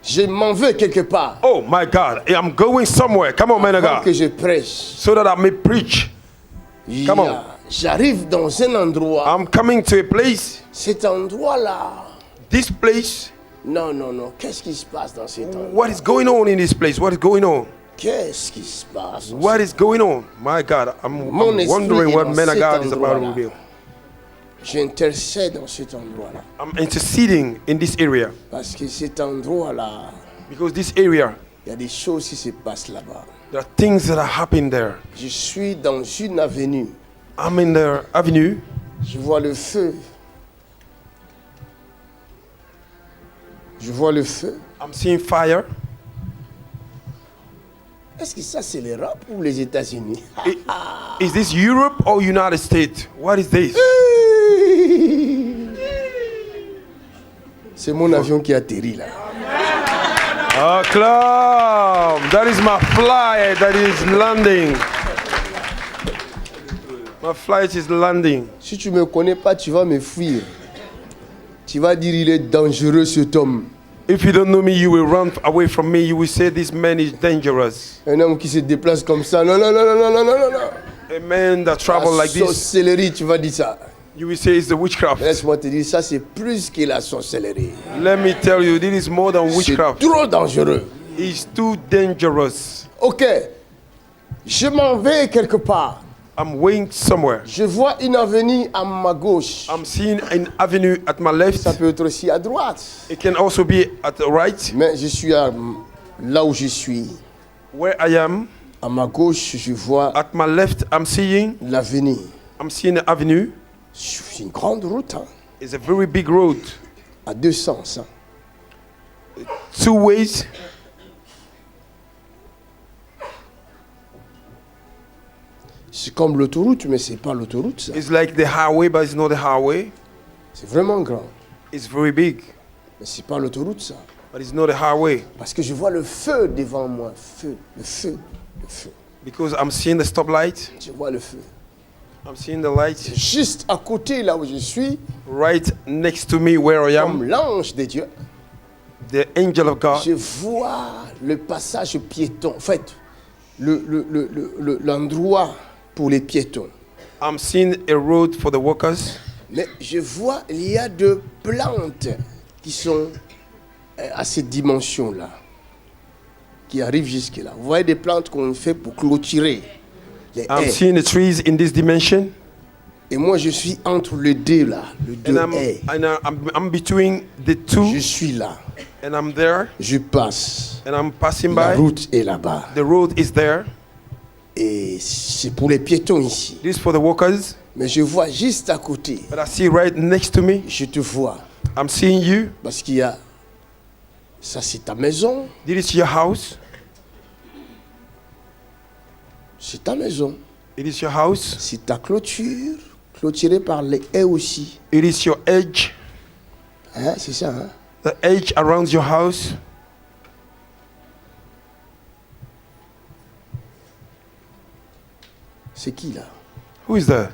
Je m'en vais quelque part. Oh my God, I'm going somewhere. Come on, man of Avant God. que je prêche. So that I may preach. Come on. J'arrive dans un endroit. I'm coming to a place. Cet endroit-là. This place. Non. Qu'est-ce qui se passe dans cet endroit? What is going on in this place? What is going on? Qu'est-ce qui se passe? What is going on? My God, I'm wondering what man of God is about to reveal. J'intercède dans cet endroit-là. I'm interceding in this area. Parce que cet endroit-là. Because this area. Il y a des choses qui se passent là-bas. There are things that are happening there. Je suis dans une avenue. I'm in the avenue. Je vois le feu. Je vois le feu. I'm seeing fire. Est-ce que ça c'est l'Europe ou les États-Unis? Is this Europe or United States? What is this? C'est mon avion qui atterrit là. Oh, club! That is my flight that is landing. My flight is landing. Si tu me connais pas, tu vas me fuir. Tu vas dire il est dangereux cet homme. If you don't know me, you will run away from me. You will say this man is dangerous. Un homme qui se déplace comme ça. Non. A man that travels like this. Sorcellerie, tu vas dire ça. You will say it's the witchcraft. Laisse-moi te dire, ça c'est plus que la sorcellerie. Let me tell you, this is more than witchcraft. C'est trop dangereux. It's too dangerous. Ok, je m'en vais quelque part. I'm going somewhere. Je vois une avenue à ma gauche. I'm seeing an avenue at my left. Ça peut être aussi à droite. It can also be at the right. Mais je suis là où je suis. Where I am. À ma gauche, je vois. At my left, I'm seeing l'avenue. I'm seeing the avenue. C'est une grande route. Hein. It's a very big road. À deux sens. Hein. Two ways. C'est comme l'autoroute, mais c'est pas l'autoroute. Ça. It's like the highway, but it's not the highway. C'est vraiment grand. It's very big. Mais c'est pas l'autoroute, ça. But it's not the highway. Parce que je vois le feu devant moi. Le feu. Because I'm seeing the stoplight. Je vois le feu. I'm seeing the light. Juste à côté, là où je suis. Right next to me, where I am. Comme l'ange de Dieu. The angel of God. Je vois le passage piéton. En fait, l'endroit pour les piétons. I'm seeing a road for the walkers. Mais je vois, il y a deux plantes qui sont à cette dimension-là, qui arrivent jusque-là. Vous voyez des plantes qu'on fait pour clôturer les haies. I'm seeing the trees in this dimension. Et moi, je suis entre les deux là, les deux haies. I'm between the two. Je suis là. And I'm there. Je passe. And I'm passing by. La route est là-bas. The road is there. Et c'est pour les piétons ici. This is for the walkers. Mais je vois juste à côté. But I see right next to me. Je te vois. I'm seeing you. Parce qu'il y a... Ça, c'est ta maison. This is your house. C'est ta maison. It is your house. C'est ta clôture. Clôturée par les haies aussi. It is your edge. Hein, c'est ça, hein? The edge around your house. C'est qui là? Who is there?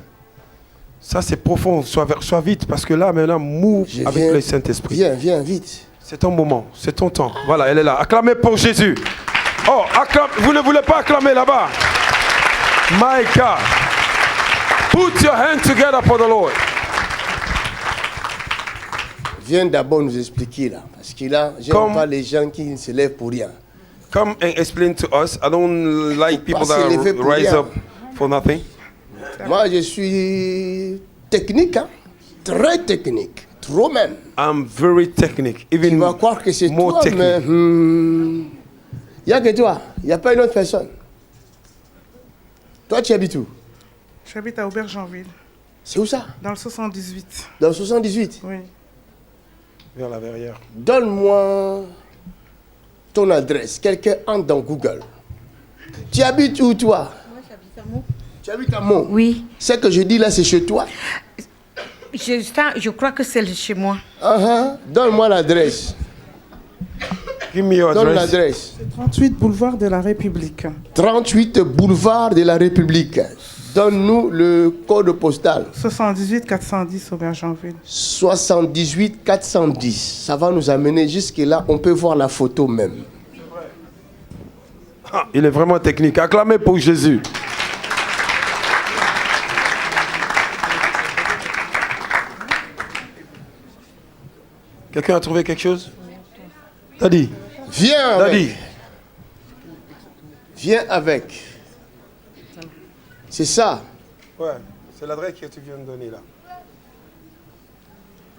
Ça c'est profond, sois vite parce que là maintenant move avec le Saint-Esprit. Viens vite. C'est ton moment, c'est ton temps. Voilà, elle est là. Acclamez pour Jésus. Oh, vous ne voulez pas acclamer là-bas? My God. Put your hands together for the Lord. Viens d'abord nous expliquer là, parce que là, j'aime pas les gens qui ne se lèvent pour rien. Come and explain to us. I don't like people that rise up for nothing. Moi, je suis technique, hein? Très technique, trop même. I'm very technique, even tu vas croire que c'est more toi, technique. Mais il y a que toi, il n'y a pas une autre personne. Toi, tu habites où? J'habite à Aubergenville. C'est où ça? Dans le 78. Dans le 78? Oui. Vers la verrière. Donne-moi ton adresse. Quelqu'un entre dans Google. Tu habites où, toi? Moi, j'habite à Meaux. Tu habites à Meaux? Oui. Ce que je dis là, c'est chez toi? Je crois que c'est chez moi. Donne-moi l'adresse. Give me your Donne address. l'adresse. 38 boulevard de la République. 38 boulevard de la République. Donne-nous le code postal. 78 410 Aubergenville. 78 410. Ça va nous amener jusque là. On peut voir la photo même. Ah, il est vraiment technique. Acclamez pour Jésus. Quelqu'un a trouvé quelque chose? Daddy. Viens Daddy. avec. Viens avec. C'est ça. Ouais, c'est l'adresse que tu viens de donner là.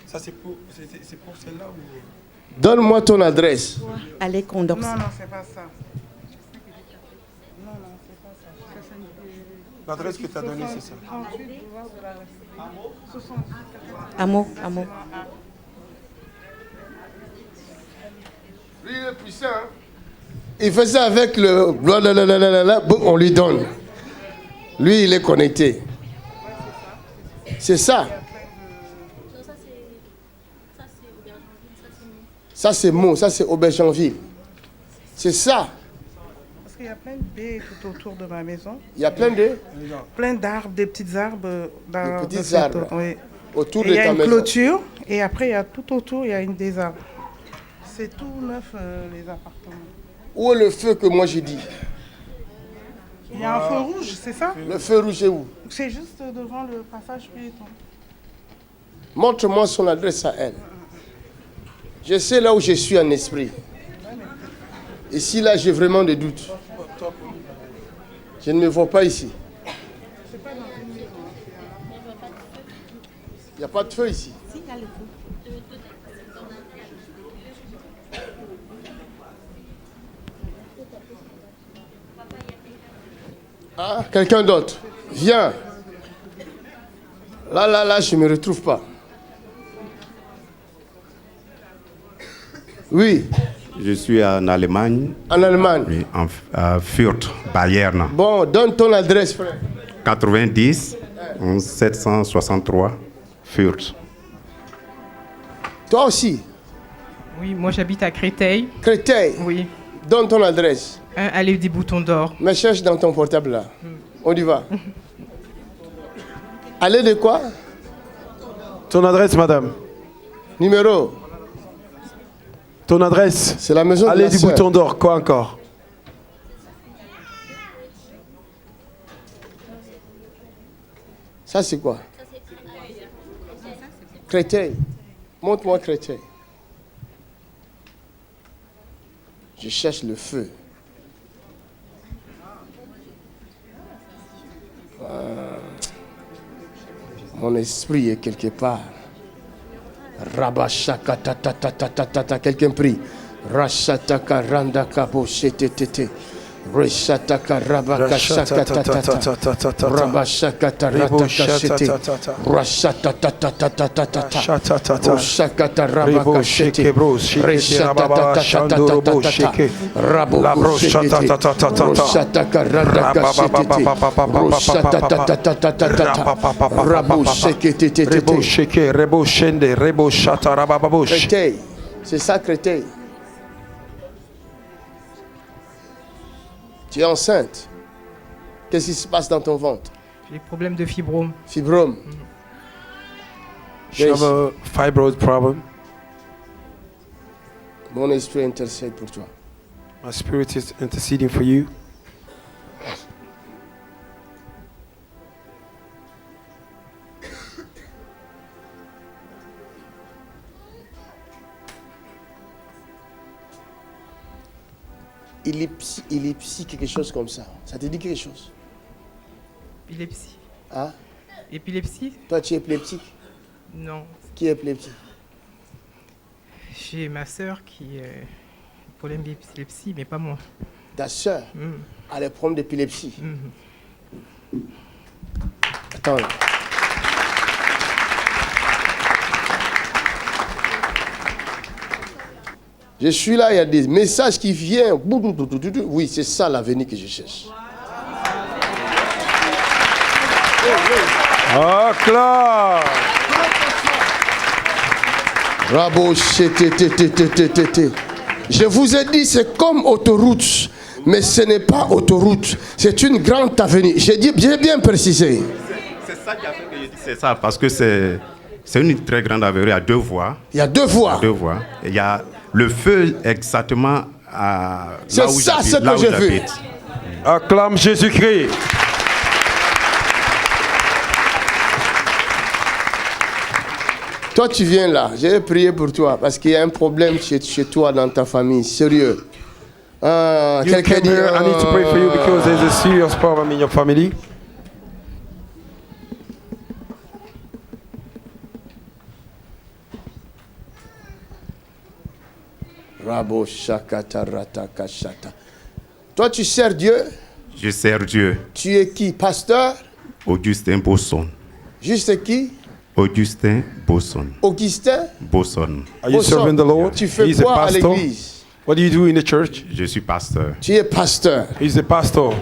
Ça c'est pour celle-là ou... Donne-moi ton adresse. Allez, Condor. Non, c'est pas ça. Non, c'est pas ça. L'adresse que tu as donnée, c'est ça. 38 boulevard de la Restauration. Amour. Lui, il est puissant. Il fait ça avec le... Boum, on lui donne. Lui, il est connecté. C'est ça. Ça, c'est Meaux. Ça, c'est Aubergenville. C'est ça. Parce qu'il y a plein de baies tout autour de ma maison. Il y a plein de... Plein d'arbres, des petits arbres. Dans, Des petits dans cette- arbres. Oui. Autour Et de il y a ta une maison. clôture. Et après, il y a tout autour, il y a des arbres. C'est tout neuf, les appartements. Où est le feu que moi j'ai dit? Il y a un feu rouge, c'est ça? Le feu rouge est où? C'est juste devant le passage piéton. Montre-moi son adresse à elle. Je sais là où je suis en esprit. Ici, là, j'ai vraiment des doutes. Je ne me vois pas ici. Il n'y a pas de feu ici. Ah, quelqu'un d'autre. Viens. Là, je ne me retrouve pas. Oui, Je suis en Allemagne, en Allemagne. oui, à Fürth, Bayern. Bon, donne ton adresse, frère. 90 763 Fürth. Toi aussi, Oui, moi j'habite à Créteil. Créteil, Oui. donne ton adresse. 1 allée des Boutons d'Or. Mais cherche dans ton portable là. On y va. Allez de quoi? Ton adresse, madame. Numéro. Ton adresse. C'est la maison de Allez la du sœur. Bouton d'Or. Quoi encore? Ça c'est quoi? Créteil. Montre-moi Créteil. Je cherche le feu. Mon esprit est quelque part. Rabashaka ta ta ta ta ta ta ta. Quelqu'un prie. Rashataka randaka boshetete. Reshataka rabaka shaka ta ta ta. Rabashaka ta rataka shete. Rashata ta ta ta ta ta ta ta. Roshaka ta rabaka shete. Reshata ta ta ta ta ta ta. Rabo shete. Roshataka randaka shete. Roshata ta ta ta ta ta ta. Rabo shekete. Rebo sheke, rebo shende, rebo shata rabababush. Créteil, c'est ça Créteil. Tu es enceinte. Qu'est-ce qui se passe dans ton ventre? J'ai des problèmes de fibrome. Fibrome. You have a fibroid problem. Mon esprit intercède pour toi. My spirit is interceding for you. Épilepsie, quelque chose comme ça. Ça te dit quelque chose? Épilepsie. Hein? Épilepsie? Toi, tu es épileptique? Non. Qui est épileptique? J'ai ma sœur qui a problème d'épilepsie, mais pas moi. Ta soeur a des problèmes d'épilepsie. Attends. Là. Je suis là, il y a des messages qui viennent. Oui, c'est ça l'avenir que je cherche. Acclame. Rabo, je vous ai dit, c'est comme autoroute. Mais ce n'est pas autoroute, c'est une grande avenue. J'ai bien précisé. C'est ça qui a fait que je dis c'est ça, parce que c'est une très grande avenue, il y a 2 voies. Il y a 2 voies. 2 voies. Et il y a le feu exactement à C'est ça ce que j'ai vu. Acclame Jésus-Christ. Toi, tu viens là. J'ai prié pour toi parce qu'il y a un problème chez toi dans ta famille. Sérieux. You Quelqu'un came dit. here, I need to pray for you because there's a serious problem in your family. Rabo shakata rataka shata. Toi, tu sers Dieu. Je sers Dieu. Tu es qui? Pasteur? Augustin Bosson. Juste qui? Augustin Bosson. Augustin? Bosson. Are you serving the Lord? Tu fais He's a quoi à pastor. l'église? What do you do in the church? Je suis pasteur. Tu es pasteur. He's a pastor.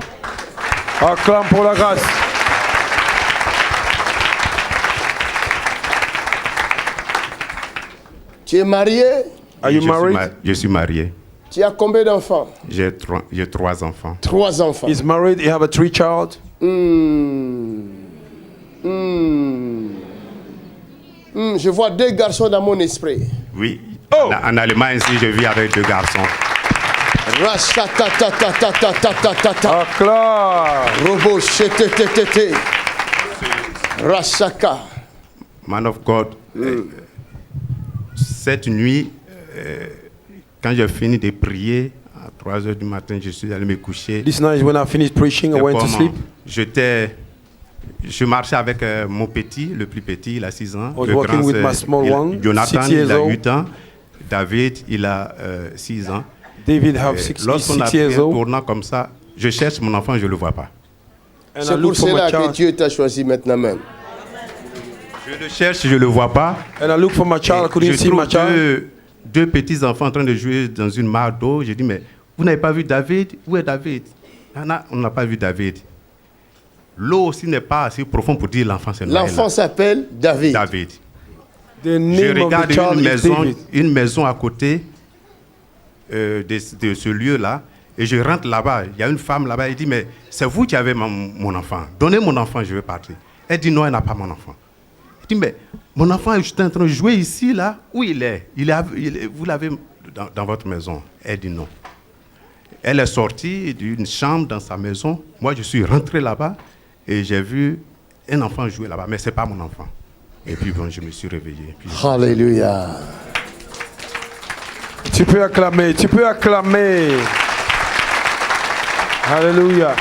Acclame pour la grâce. Tu es marié? Are you married? Je suis marié. Tu as combien d'enfants? J'ai 3 enfants. 3 enfants. He's married. He have a 3 child. Je vois 2 garçons dans mon esprit. Oui. Oh. En Allemagne, ici, je vis avec 2 garçons. Rashatatatatatatatata. Acclame. Robo shetetetete. Rasaka. Man of God, cette nuit, quand j'ai fini de prier, à 3 heures du matin, je suis allé me coucher. This night when I finished preaching, I went to sleep. Je marchais avec mon petit, le plus petit, il a 6 ans. I was Le walking grand, with c'est- my small one, Jonathan, 6 il years a old. 8 ans. David, il a 6 ans. David have Et 6 lorsqu'on a fait years un old. tournant comme ça, je cherche mon enfant, je ne le vois pas. And I C'est pour look for my cela que child. Dieu t'a choisi maintenant même. Je le cherche, je ne le vois pas. And I look for my child. I Et couldn't je see my trouve child. deux petits enfants en train de jouer dans une mare d'eau. J'ai dit, mais vous n'avez pas vu David? Où est David? On n'a pas vu David. L'eau aussi n'est pas assez profonde pour dire l'enfant c'est Noël. L'enfant s'appelle David. David. The Je name of regarde the child is David. une maison à côté de ce lieu-là. Et je rentre là-bas. Il y a une femme là-bas. Elle dit, mais c'est vous qui avez mon enfant. Donnez mon enfant, je vais partir. Elle dit, non, elle n'a pas mon enfant. Elle dit, mais mon enfant est juste en train de jouer ici, là. Où il est? Vous l'avez dans votre maison. Elle dit non. Elle est sortie d'une chambre dans sa maison. Moi, je suis rentré là-bas et j'ai vu un enfant jouer là-bas. Mais ce n'est pas mon enfant. Et puis, bon, je me suis réveillé. Puis, Alléluia. Tu peux acclamer. Tu peux acclamer. Alléluia.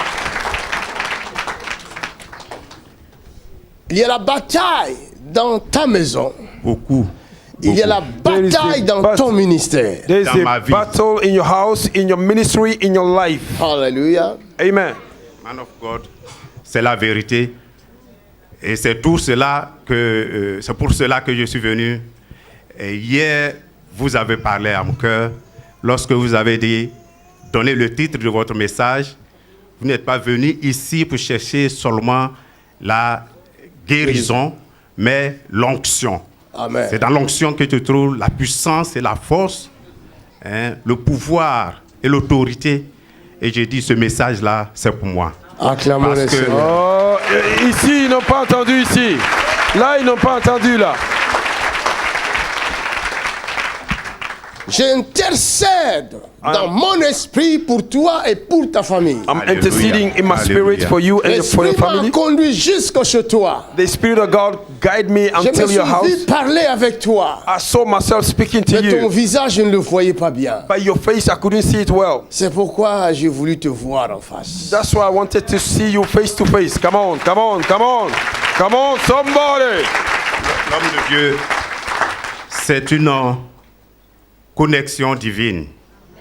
Il y a la bataille dans ta maison. beaucoup. Il y a la There is bataille the dans bat- ton ministère. There's Dans ma a vie. battle in your house, in your ministry, in your life. Alléluia. Amen. Man of God, c'est la vérité. Et c'est tout cela que c'est pour cela que je suis venu. Et hier, vous avez parlé à mon cœur lorsque vous avez dit, donnez le titre de votre message. Vous n'êtes pas venu ici pour chercher seulement la guérison, mais l'onction. Amen. C'est dans l'onction que tu trouves la puissance et la force, hein, le pouvoir et l'autorité. Et j'ai dit, ce message-là, c'est pour moi. Acclamons Parce le que- Seigneur. Oh, ici, ils n'ont pas entendu ici. Là, ils n'ont pas entendu là. J'intercède dans mon esprit pour toi et pour ta famille. I'm Alléluia. interceding in my spirit Alléluia. for you and for L'esprit your m'a family. conduit jusqu'à chez toi. The Spirit of God guide me Je me until suis your vu house. parler avec toi. I saw myself speaking to Mais ton you. visage, je ne le voyais pas bien. By your face, I couldn't see it well. C'est pourquoi j'ai voulu te voir en face. That's why I wanted to see you face to face. Come on, come on, come on. Come on, somebody. L'homme de Dieu, c'est une connexion divine,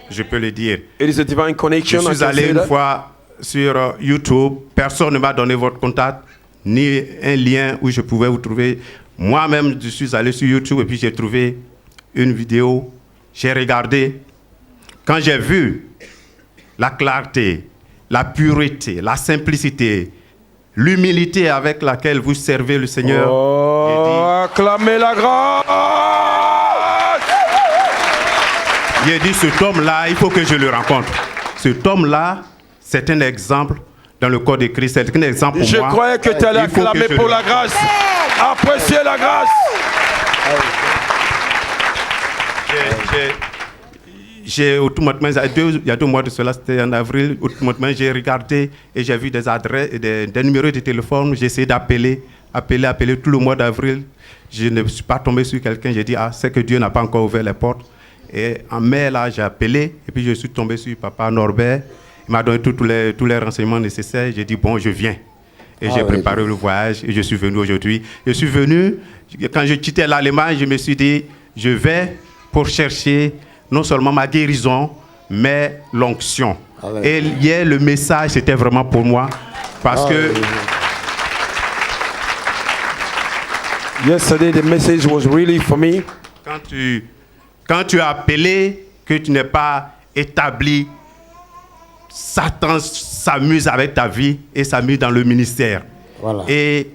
je peux le dire. It is a divine Je connection. I suis can allé say une that. fois sur YouTube, personne ne m'a donné votre contact, ni un lien où je pouvais vous trouver. Moi-même, je suis allé sur YouTube et puis j'ai trouvé une vidéo, j'ai regardé. Quand j'ai vu la clarté, la pureté, la simplicité, l'humilité avec laquelle vous servez le Seigneur, Oh, acclamez la grâce. j'ai dit, cet homme-là, il faut que je le rencontre. cet homme-là, c'est un exemple dans le corps de Christ. C'est un exemple pour moi. Je croyais que tu allais Il faut acclamer que je pour le- la grâce. Appréciez la grâce. Automatiquement, il y a 2 mois de cela, c'était en avril, automatiquement j'ai regardé et j'ai vu des adresses, des numéros de téléphone. J'ai essayé d'appeler tout le mois d'avril. Je ne suis pas tombé sur quelqu'un. J'ai dit, c'est que Dieu n'a pas encore ouvert les portes. Et en mai, là, j'ai appelé et puis je suis tombé sur papa Norbert. Il m'a donné tous les renseignements nécessaires. J'ai dit, bon, je viens. Et j'ai préparé le voyage et je suis venu aujourd'hui. Je suis venu, quand je quittais l'Allemagne, je me suis dit, je vais pour chercher non seulement ma guérison, mais l'onction. Et hier, le message, c'était vraiment pour moi. Parce que Yesterday, the message was really for me. quand tu as appelé, que tu n'es pas établi, Satan s'amuse avec ta vie et s'amuse dans le ministère. Voilà. Et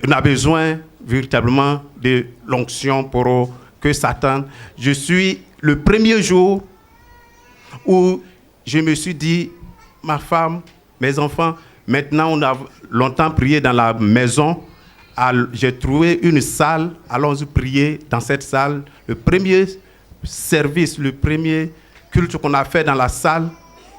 on a besoin véritablement de l'onction pour que Satan... Je suis le premier jour où je me suis dit, ma femme, mes enfants, maintenant on a longtemps prié dans la maison. J'ai trouvé une salle, allons-y prier dans cette salle. Le premier service, le premier culte qu'on a fait dans la salle,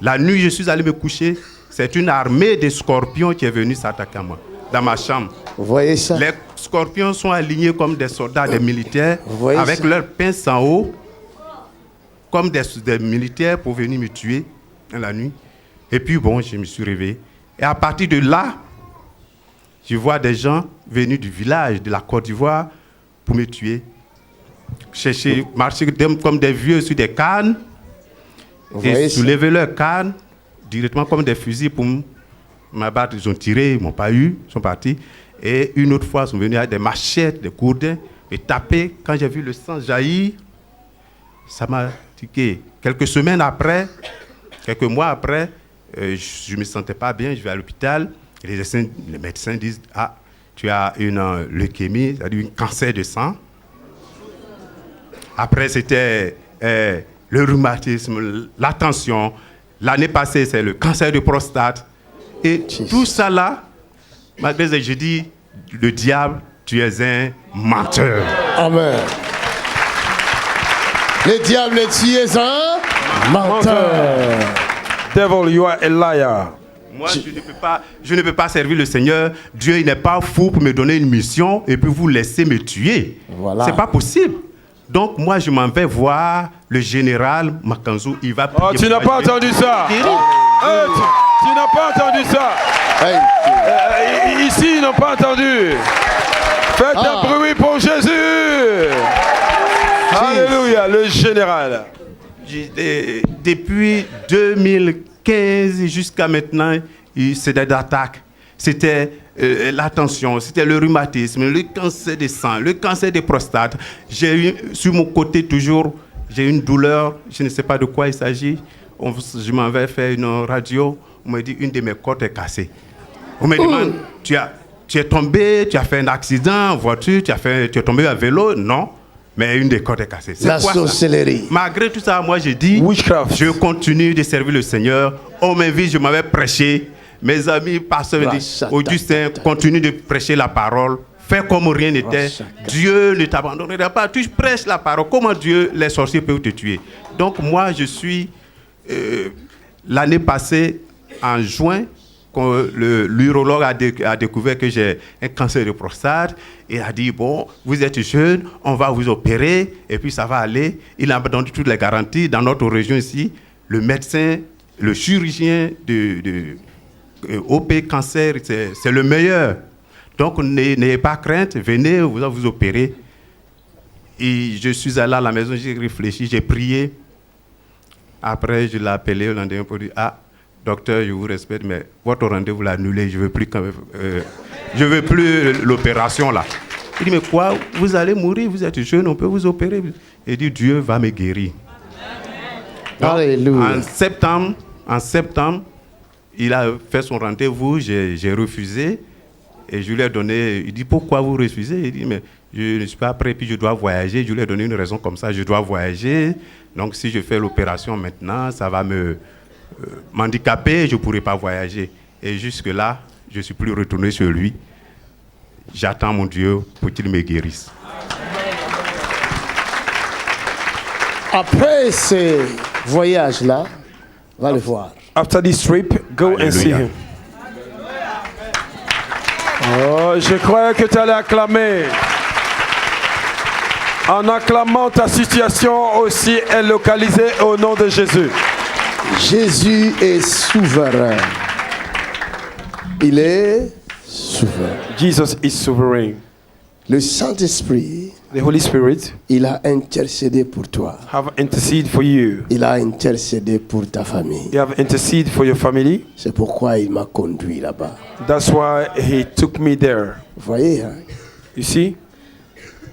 la nuit je suis allé me coucher, c'est une armée de scorpions qui est venue s'attaquer à moi, dans ma chambre. Vous voyez ça? Les scorpions sont alignés comme des soldats, des militaires, voyez avec ça? leurs pinces en haut, comme des militaires pour venir me tuer dans la nuit. Et puis bon, je me suis réveillé. Et à partir de là, je vois des gens venus du village, de la Côte d'Ivoire, pour me tuer. Chercher, marcher comme des vieux sur des cannes, et soulever leurs cannes directement comme des fusils pour m'abattre. Ils ont tiré, ils ne m'ont pas eu, ils sont partis. Et une autre fois, ils sont venus avec des machettes, des gourdins, et taper. Quand j'ai vu le sang jaillir, ça m'a tiqué. Quelques semaines après, quelques mois après, je ne me sentais pas bien, je vais à l'hôpital. Et les médecins disent, tu as une leucémie, c'est-à-dire un cancer de sang. Après, c'était le rhumatisme, la tension. L'année passée, c'est le cancer de prostate. Et tout ça là, malgré ça, je dis, le diable, tu es un menteur. Amen. Le diable, tu es un menteur. Devil, you are a liar. Moi, je ne peux pas servir le Seigneur. Dieu, il n'est pas fou pour me donner une mission et puis vous laisser me tuer. Voilà. C'est pas possible. Donc, moi, je m'en vais voir le général Makanzou. Il va prier. Oh, tu n'as pas entendu ça. Tu n'as pas entendu ça. Ici, ils n'ont pas entendu. Faites un bruit pour Jésus. Alléluia, le général. Depuis 2015 jusqu'à maintenant, c'était des attaques. C'était la tension, c'était le rhumatisme, le cancer des sang, le cancer des prostates. J'ai eu sur mon côté toujours, j'ai une douleur, je ne sais pas de quoi il s'agit. Je m'en vais faire une radio, on me dit une de mes côtes est cassée. On me demande, tu es tombé, tu as fait un accident en voiture, tu es tombé à vélo? Non. Mais une des côtes est cassée. C'est La quoi sorcellerie. ça? Malgré tout ça, moi j'ai dit, Witchcraft. je continue de servir le Seigneur. On m'invite, je m'avais prêché. Mes amis, pasteurs me disent, Augustin, continue de prêcher la parole. Fais comme rien n'était. Dieu ne t'abandonnera pas. Tu prêches la parole. Comment Dieu, les sorciers peuvent te tuer? Donc moi, je suis... l'année passée, en juin, quand l'urologue a découvert que j'ai un cancer de prostate, il a dit, bon, vous êtes jeune, on va vous opérer, et puis ça va aller. Il a donné toutes les garanties. Dans notre région ici, le médecin, le chirurgien de OP cancer, c'est le meilleur. Donc, n'ayez pas crainte, venez, vous allez vous opérer. Et je suis allé à la maison, j'ai réfléchi, j'ai prié. Après, je l'ai appelé le lendemain pour dire, docteur, je vous respecte, mais votre rendez-vous l'a annulé, je ne veux plus l'opération là. Il dit, mais quoi, vous allez mourir, vous êtes jeune, on peut vous opérer. Il dit, Dieu va me guérir. Donc, Alléluia. En septembre, il a fait son rendez-vous, j'ai refusé. Et je lui ai donné, il dit, pourquoi vous refusez? Il dit, mais je ne suis pas prêt, puis je dois voyager. Je lui ai donné une raison comme ça, je dois voyager. Donc si je fais l'opération maintenant, ça va me m'handicaper, je ne pourrais pas voyager. Et jusque-là, je ne suis plus retourné sur lui. J'attends mon Dieu pour qu'il me guérisse. Après ce voyage-là, va le voir. After this trip, go and see Alléluia. him. Oh, je croyais que tu allais acclamer. En acclamant, ta situation aussi est localisée au nom de Jésus. Jésus est souverain. Il est souverain. Jesus is sovereign. Le Saint-Esprit, The Holy Spirit il a intercédé pour toi. have interceded for you. Il a intercédé pour ta famille. He have interceded for your family. C'est pourquoi il m'a conduit là-bas. That's why he took me there. Vous voyez, hein? You see,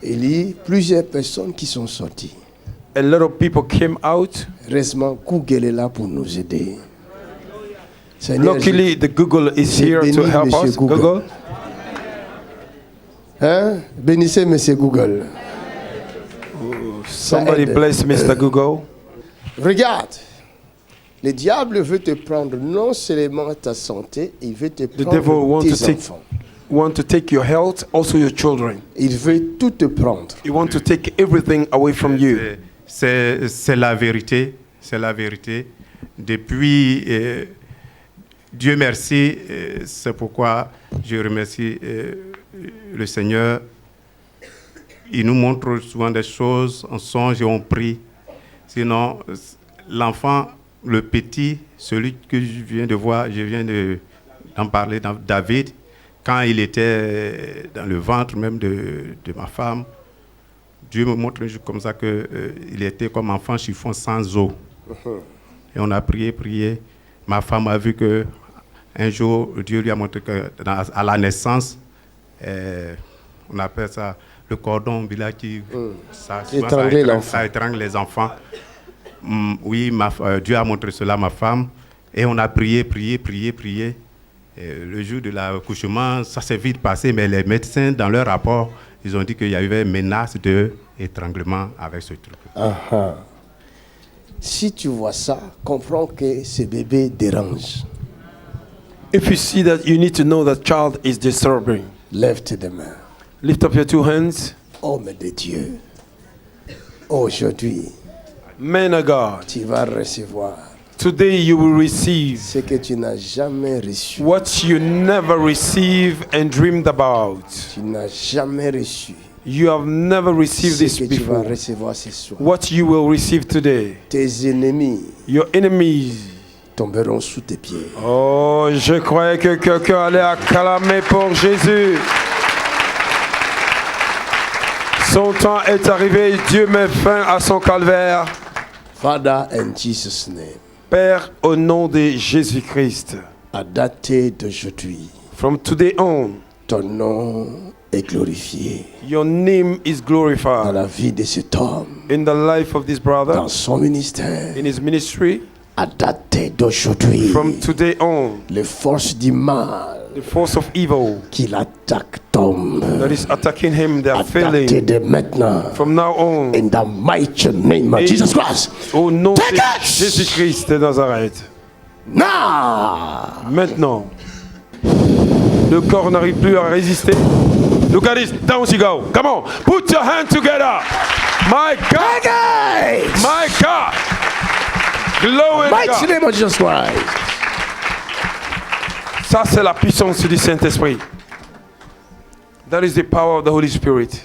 Il y a plusieurs personnes qui sont sorties. a lot of people came out. Heureusement, Google est là pour nous aider. Seigneur, Luckily, the Google is J'ai here béni to help Monsieur us. Google. Google. hein? Bénissez Monsieur Google. Ça Somebody aide. bless Mr. Google. Regarde, le diable veut te prendre non seulement ta santé, il veut te devil prendre wants tes to take- enfants. Want to take your health, also your children. Il veut tout te prendre. You want to take everything away from you. C'est la vérité. C'est la vérité. Depuis, Dieu merci, c'est pourquoi je remercie le Seigneur. Il nous montre souvent des choses, on songe et on prie. Sinon, l'enfant, le petit, celui que je viens de voir, je viens d'en parler, David, quand il était dans le ventre même de ma femme, Dieu me montre un jour comme ça qu'il était comme enfant chiffon sans eau. Et on a prié. Ma femme a vu qu'un jour, Dieu lui a montré qu'à la naissance, on appelle ça le cordon ombilical ça étrangle les enfants. Oui, Dieu a montré cela à ma femme. Et on a prié. Et le jour de l'accouchement, ça s'est vite passé, mais les médecins, dans leur rapport, ils ont dit qu'il y avait une menace d'étranglement avec ce truc. Ah. Si tu vois ça, comprends que ce bébé dérange. If you see that, you need to know that child is disturbing. Lève tes deux mains. Lift up your two hands. Homme de Dieu, aujourd'hui, Man of God, tu vas recevoir today you will receive ce que tu n'as jamais reçu. what you never received and dreamed about. Tu n'as jamais reçu You have never received ce this que tu vas before. recevoir ce soir. What you will receive today. Tes ennemis Your enemies. tomberont sous tes pieds. Oh, je croyais que quelqu'un allait acclamer pour Jésus. Son temps est arrivé, Dieu met fin à son calvaire. Father, in Jesus' name, Père, au nom de Jésus-Christ, à dater d'aujourd'hui, from today on, ton nom est glorifié your name is dans glorified la vie de cet homme, in the life of this brother, dans son ministère. in his ministry. À dater d'aujourd'hui, From today on, les forces du mal the force of evil qui l'attaquent tombent. that is attacking him, they À are dater failing. de maintenant, From now on, in the mighty name of Et- Jesus Christ. au nom de Take it! Jésus-Christ de Nazareth. Now, Maintenant, le corps n'arrive plus à résister. Look at this. Down you go. Come on. Put your hand together. My God. My God. Glory to mighty God. name of Jesus Christ. Ça, c'est la puissance du Saint-Esprit. That is the power of the Holy Spirit.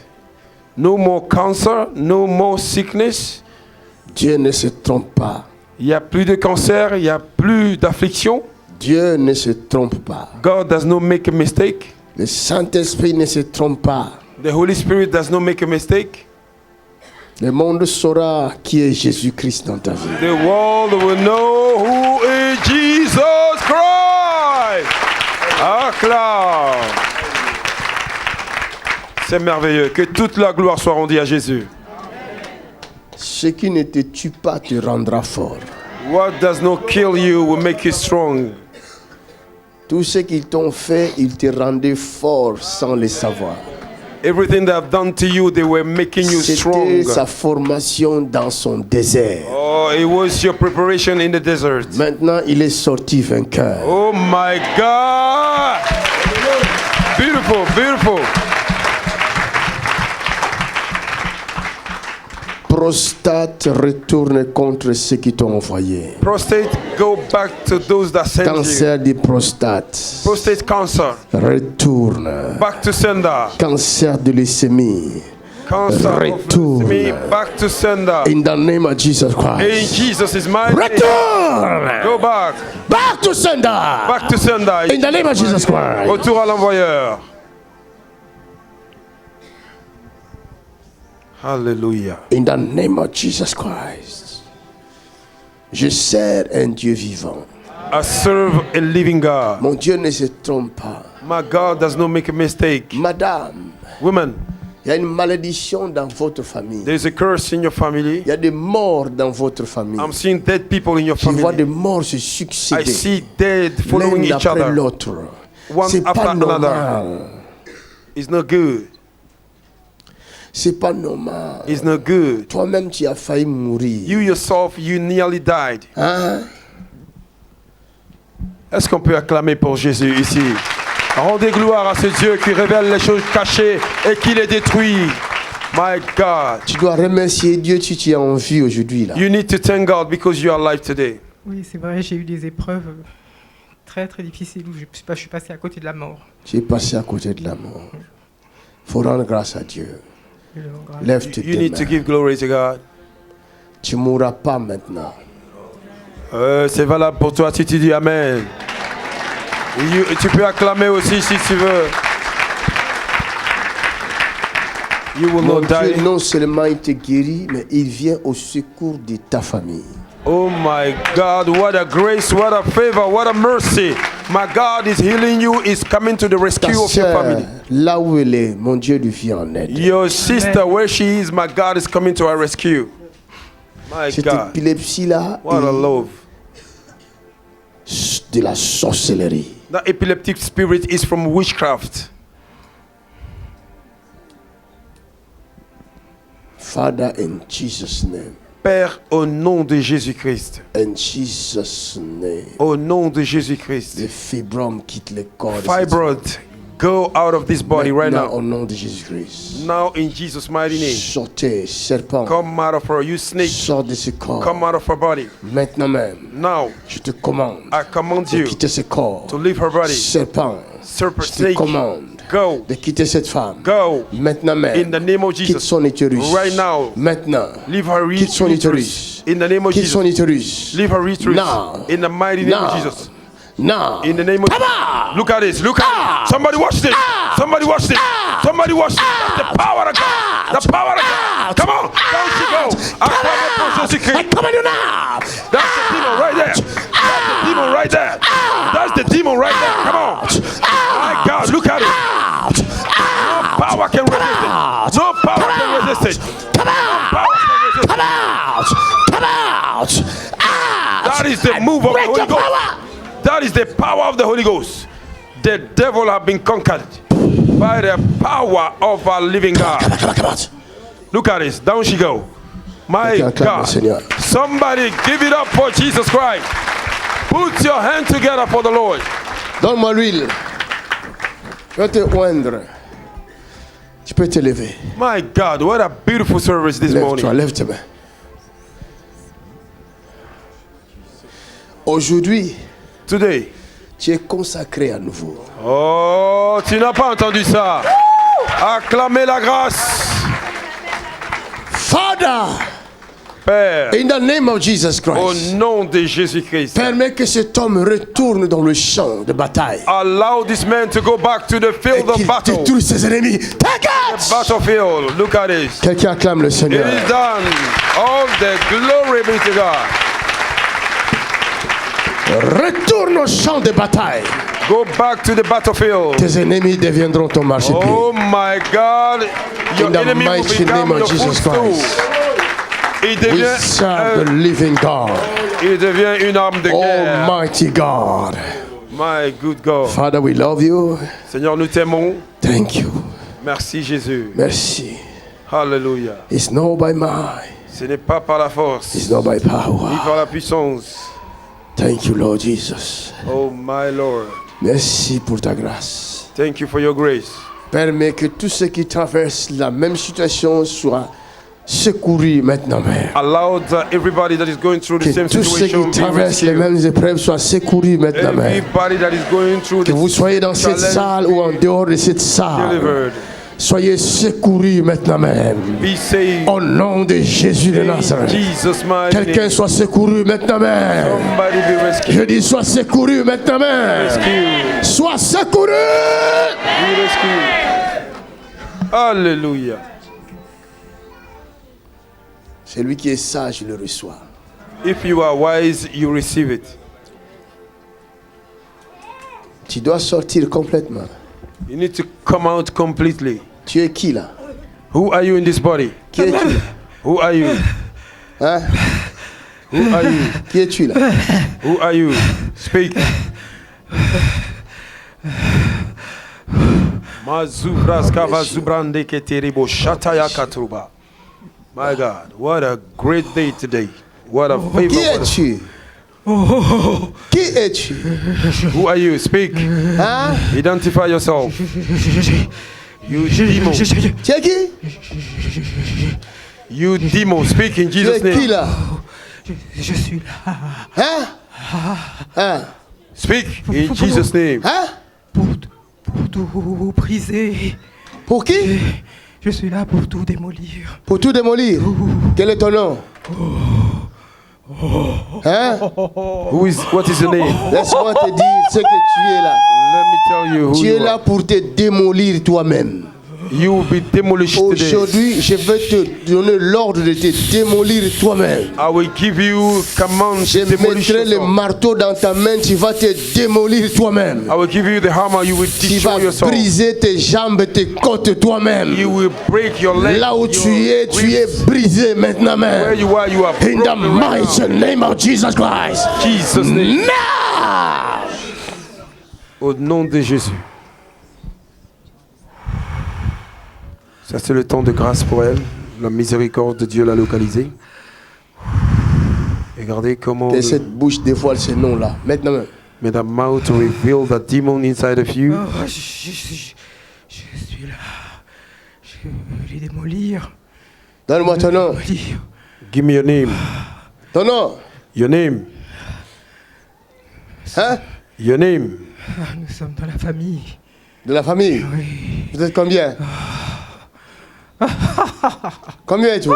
No more cancer, no more sickness. Dieu ne se trompe pas. Il n'y a plus de cancer, il n'y a plus d'affliction. Dieu ne se trompe pas. God does not make a mistake. Le Saint-Esprit ne se trompe pas. The Holy Spirit does not make a mistake. Le monde saura qui est Jésus-Christ dans ta vie. The world will know who is Jesus Christ. Acclame. C'est merveilleux. Que toute la gloire soit rendue à Jésus. Ce qui ne te tue pas te rendra fort. What does not kill you will make you strong. Tout ce qu'ils t'ont fait, ils te rendaient fort sans le savoir. Everything they have done to you, they were making you C'était strong. sa formation dans son désert. Oh, Oh, it was your preparation in the desert. Maintenant, il est sorti vainqueur. Oh my God! Beautiful, beautiful. Prostate, retourne contre ceux qui t'ont envoyé. Prostate, go back to those that sent you. Cancer du prostate, Prostate cancer, retourne. back to sender. Cancer de leucémie, Cancer of Retourne. leukemia, back to sender. in the name of Jesus In Christ. Jesus' mighty name. Retourne. Go back. Back to sender. Back to sender. In the name of Jesus Christ. Retour à l'envoyeur. Hallelujah. In the name of Jesus Christ. Je sers un Dieu vivant. I serve a living God. Mon Dieu ne se trompe pas. My God does not make a mistake. Madame, Women, il y a une malédiction dans votre famille. there is a curse in your family. Il y a des morts dans votre famille. I'm seeing dead people in your Je vois des family. morts se I succéder. see dead following L'un each après other. l'autre. One C'est after pas another. normal. It's not good. C'est pas normal. It's not good. Toi-même, tu as failli mourir. You yourself, you nearly died. Hein? Est-ce qu'on peut acclamer pour Jésus ici? Rendez gloire à ce Dieu qui révèle les choses cachées et qui les détruit. My God. Tu dois remercier Dieu si tu es en vie aujourd'hui. Là. You need to thank God because you are alive today. Oui, c'est vrai, j'ai eu des épreuves très très difficiles où je suis passé à côté de la mort. Tu es passé à côté de la mort. Il faut rendre grâce à Dieu. Je le rends grâce. Lève tes You need to mains. give glory to God. Tu ne mourras pas maintenant. C'est valable pour toi si tu dis Amen. Tu peux acclamer aussi si tu veux. You will Mon not Dieu, die. non seulement il te guérit, mais il vient au secours de ta famille. Oh my God, what a grace, what a favor, what a mercy. My God is healing you, is coming to the Ta rescue of your sœur, family. là où elle est, mon Dieu lui vient en aide. Your sister, where she is, my God is coming to her rescue. My Cette God, épilepsie-là what a est love. de la sorcellerie. That epileptic spirit is from witchcraft. Father, in Jesus' name. Père, au nom de Jésus-Christ. In Jesus' name. Au nom de Jésus-Christ. Les fibromes quittent le corps. de cette Fibroid, go out of this body right Maintenant, now. au nom de Jésus-Christ. Now in Jesus' mighty name. Sortez, serpent. Come out of her, you snake. Sors de ce corps. Come out of her body. Maintenant même, Now, je te commande I command de you quitter ce corps. to leave her body. Serpent, Serpent, je te snake, commande go, de quitter cette femme. go. Maintenant In même, the name of quitte Jesus. son utérus. Right now. Maintenant, Leave her quitte son uterus. utérus. In the name of Quitte son Jesus. utérus. Leave her uterus. Now. In the mighty name of Now. Jesus. Now, In the name of Jesus. Look at this. Look at this. Somebody watch this. Somebody watch this. Somebody watch this. That's the power of God. The power of God. Come on. Down she go. Acclamez pour Jésus-Christ. come on you now. That's the demon right there. That's the demon right there. That's the demon right there. Come on. My God, look at it. No power can resist it. No power can resist it. No power can resist it. Come out. That is the move of the Holy Ghost. That is the power of the Holy Ghost. The devil have been conquered by the power of our living God. Come out. Look at this. Down she go. My Acclame le God. Seigneur. Somebody give it up for Jesus Christ. Put your hand together for the Lord. Donne-moi l'huile. Je vais te oindre. Tu peux te lever. My God, what a beautiful service this Lève-toi, morning. lève tes mains. Aujourd'hui, Today. tu es consacré à nouveau. Oh, tu n'as pas entendu ça. Acclamez la grâce. Father, Père, in the name of Jesus au Christ, nom de Jésus-Christ. permets que cet homme retourne dans le champ de bataille. Allow this man to go back to the Et field of qu'il battle. détruise ses ennemis. Take it! Battlefield. Look at this. Quelqu'un acclame le It Seigneur. is done. All the glory be to God. Retourne au champ de bataille. Go back to the battlefield. Tes ennemis deviendront ton marchepied. Oh my God. Your In the enemy will mighty become name of your Jesus footstool. Christ. Il We devient, serve the living God. il devient une arme de guerre. Almighty God. My good God. Father, we love you. Seigneur, nous t'aimons. Thank you. Merci Jésus. Merci. Hallelujah. It's not by might, Ce n'est pas par la force, It's not by ni power. par la puissance. Thank you, Lord Jesus. Oh my Lord, Merci pour ta grâce. thank you for your grace. Permets que tous ceux qui traversent la même situation soient secourus maintenant, Père. Allow that everybody that is going through the Que same tous ceux situation qui be traversent les rescued. mêmes épreuves soient secourus maintenant, Père. Everybody that is going through Que vous soyez dans cette challenge salle ou en dehors de cette salle, delivered. soyez secourus maintenant même. Be saved. Au nom de Jésus de In Nazareth. Jesus' mighty Quelqu'un name. soit secouru maintenant même. Somebody be rescued. Je dis sois secouru maintenant même. Rescued. Sois secouru. Be rescued. Alléluia. Celui qui est sage le reçoit. If you are wise, you receive it. Tu dois sortir complètement. You need to come out completely. Tu es qui là? Who are you in this body? Qui es-tu? Who are you? Hein? Who are you? Qui es-tu là? Who are you? Speak. My God, what a great day today. What a favor. Qui What es-tu? Qui es-tu? who are you? Speak. Hein? Identify yourself. You demon. Tu es qui? You demon. Speak in Tu Jesus' es qui name. là? Je suis là Hein? Hein? Speak in Jesus' name. Hein? pour tout briser. Pour qui? Je suis là pour tout démolir. Pour tout démolir. Quel est ton nom? Hein? What is your name? Laisse-moi te dire ce que tu es là. Let me tell you who Tu you es là are. pour te démolir toi-même. You will be demolished today. Aujourd'hui, je vais te donner l'ordre de te démolir toi-même. I will give you command Je to demolish mettrai le yourself. marteau dans ta main, tu vas te démolir toi-même. I will give you the hammer. You will Tu vas destroy yourself. briser tes jambes, tes côtes toi-même. You will break your leg. Là où your tu es ribs. brisé maintenant Where même. you are In the broken right mighty now. name of Jesus Christ. Jesus' name. Now! Au nom de Jésus. Ça, c'est le temps de grâce pour elle. La miséricorde de Dieu l'a localisée. Regardez comment Que cette bouche dévoile ce nom-là. Maintenant même. may the mouth reveal the demon inside of you. Oh, je suis là. Je vais les démolir. Donne-moi ton nom. Démolir. Give me your name. Ton nom. Your name. Hein? Your name. Ah, nous sommes dans la famille. De la famille. Oui. Vous êtes combien? Combien êtes-vous?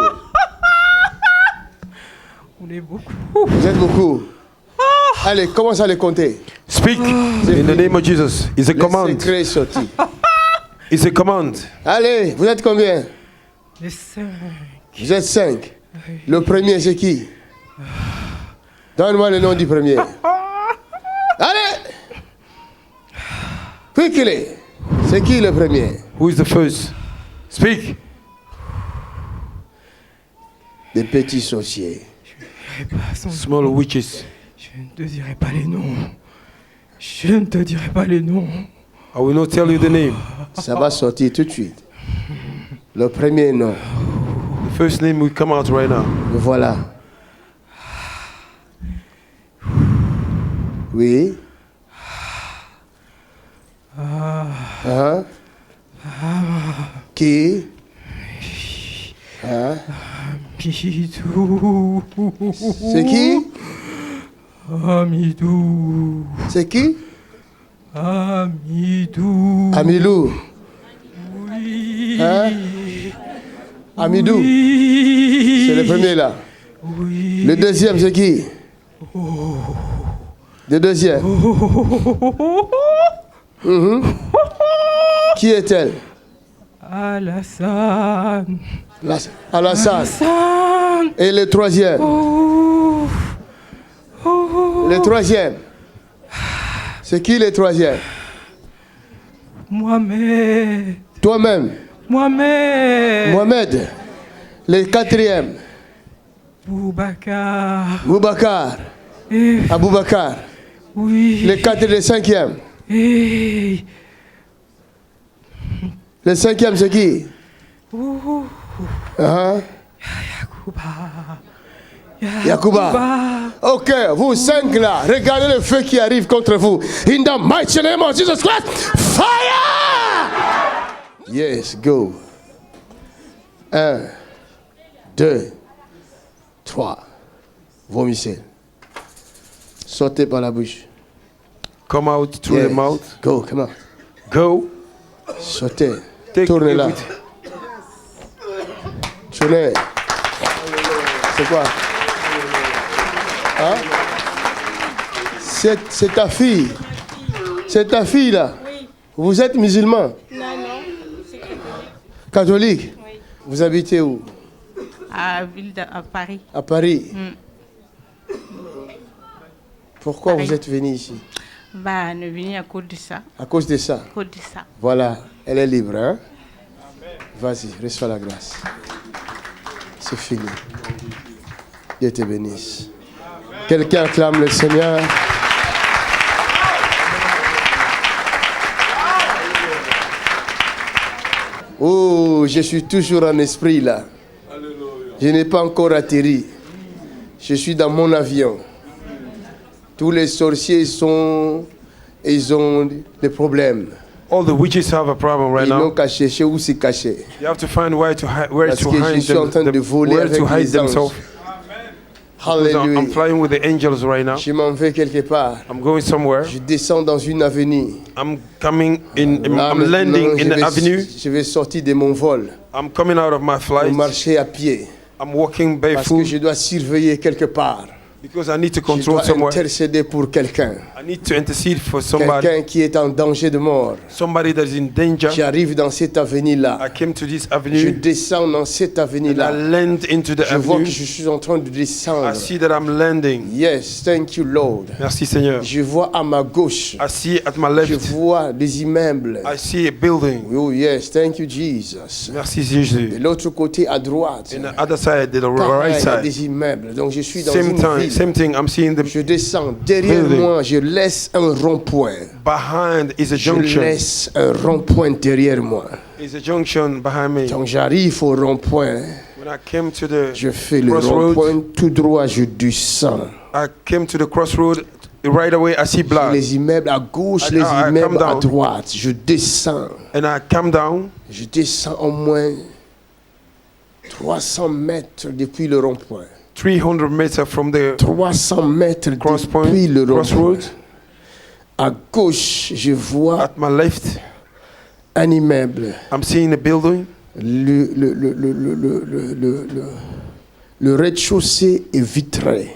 On est beaucoup. Vous êtes beaucoup. Allez, commence à les compter. Speak in the name of Jesus. It's a Les command. secrets sortis. It's a command. Allez, vous êtes combien? Les 5. Vous êtes 5. Le premier, c'est qui? Donne-moi le nom du premier. Allez! Quickly! C'est qui le premier? Who is the first? Speak. Des petits sorciers. Small witches. Je ne te dirai pas les noms. Je ne te dirai pas les noms. I will not tell you the name. Ça va sortir tout de suite. Le premier nom. The first name will come out right now. Le voilà. Oui. Hein? Qui? Hein? Amidou. C'est qui? Amidou. C'est qui? Amidou. Amilou. Oui. Hein? Amidou. Oui. C'est le premier là. Oui. Le deuxième, c'est qui? Le deuxième. Mhm. Qui est-elle? Alassane. Alassane. Alassane. Et le troisième? Oh. Oh. Le troisième. C'est qui le troisième? Mohamed. Toi-même. Mohamed. Mohamed. Le quatrième. Boubacar. Boubacar. Eh, Aboubacar. oui. Le quatrième, le cinquième. Eh. Le cinquième, c'est qui? Ouh. Hein? Yakou. Yakuba. Ok, vous 5 là, regardez le feu qui arrive contre vous. In the mighty name of Jesus Christ, fire! Yes, go. 1, 2, 3. Vomissez. Sortez par la bouche. Come out through the mouth. Go, come on. Go. Sortez. Take Tournez là. everything. Tournez. C'est quoi? Hein? C'est ta fille. C'est ta fille là. Oui. Vous êtes musulman? Non, c'est catholique. Catholique? Oui. Vous habitez où? À Paris. À Paris. Pourquoi Paris. vous êtes venu ici? Bah, nous venons à cause de ça. À cause de ça. À cause de ça. Voilà, elle est libre. Hein? Vas-y, reçois la grâce. C'est fini. Dieu te bénisse. Quelqu'un acclame le Seigneur. Oh, je suis toujours en esprit là. Je n'ai pas encore atterri. Je suis dans mon avion. Tous les sorciers ils ont des problèmes. All the witches have a problem right Ils n'ont now. qu'à chercher où se cacher. You have to find where to Parce que je suis en train de voler where avec to hide les anges. themselves. Because I'm Alléluia. flying with the angels right now. Je m'en vais quelque part. I'm going somewhere. Je descends dans une avenue. I'm coming in. Là, I'm maintenant, landing in the je avenue. vais sortir de mon vol I'm coming out of my pour flight. marcher à pied. I'm walking Parce que barefoot je dois surveiller quelque part. because I need to Je control dois somewhere. intercéder pour quelqu'un. I need to intercede for somebody. Quelqu'un qui est en danger de mort. Somebody that is in danger. J'arrive dans cette avenue-là. I came to this Je avenue descends dans cette and I avenue-là. land into the Je vois que avenue. je suis en train de descendre. I see that I'm landing. Yes, thank you, Lord. Merci Seigneur. Je vois à ma gauche. I see at my Je left. vois des immeubles. I see a building. Oh yes, thank you, Jesus. Merci Jésus. De l'autre côté, à droite, In the other side, the pareil, right il y a side. des immeubles. Donc je suis dans Same une time, ville. same thing. I'm seeing the Je descends. Derrière building. moi, je laisse un rond-point. behind is a Je junction. laisse un rond-point derrière moi. Is a junction behind me. Donc j'arrive au rond-point. When I came to the Je fais le crossroad, rond-point tout droit, je descends. I came to the crossroad. Right away, I see blood, Les immeubles à gauche, I les come immeubles à down. droite. Je descends. and I come down. Je descends au moins 300 mètres depuis le rond-point. 300 meters from the 300 mètres cross point, depuis le rond-point. crossroad. À gauche, je vois At my left, un immeuble. I'm seeing a building. Le rez-de-chaussée est vitré.